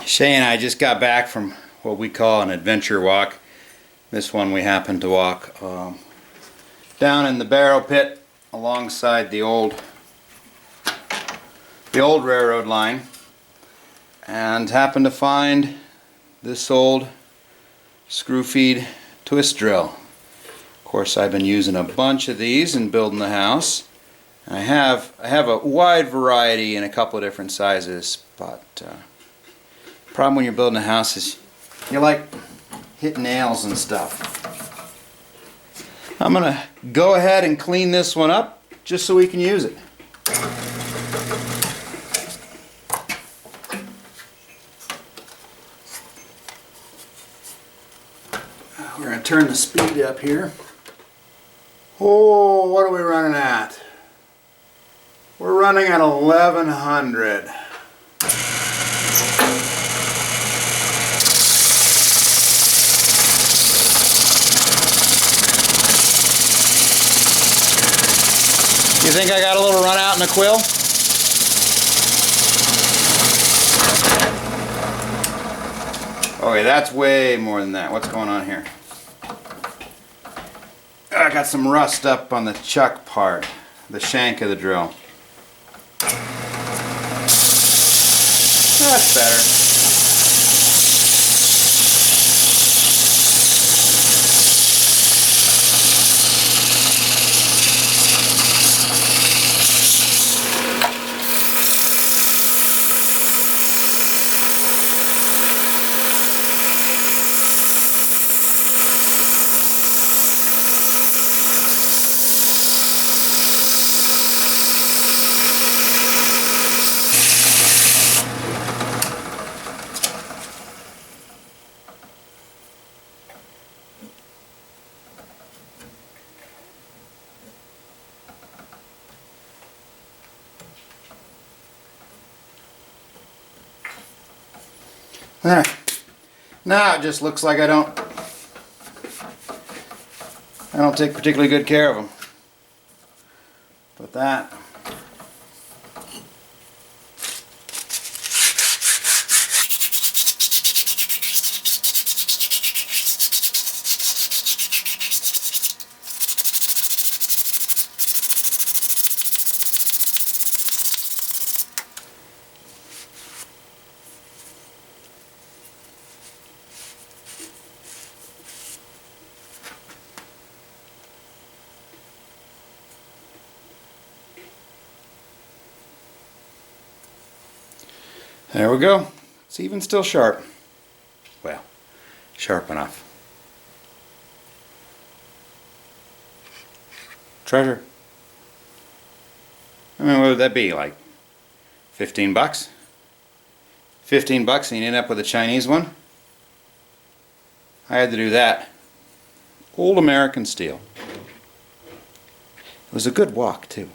Shay and I just got back from what we call an adventure walk. This one we happened to walk down in the barrow pit alongside the old railroad line, and happened to find this old screw feed twist drill. Of course, I've been using a bunch of these in building the house. I have a wide variety in a couple of different sizes, but the problem when you're building a house is you like hit nails and stuff. I'm gonna go ahead and clean this one up just so we can use it. We're gonna turn the speed up here. Oh, what are we running at? We're running at 1100. You think I got a little run out in the quill? Okay, that's way more than that. What's going on here? I got some rust up on the chuck part, the shank of the drill. That's better. There. Now it just looks like I don't take particularly good care of them. But that there we go. It's even still sharp. Well, sharp enough. Treasure. I mean, what would that be? Like 15 bucks? 15 bucks and you end up with a Chinese one? I had to do that. Old American steel. It was a good walk too.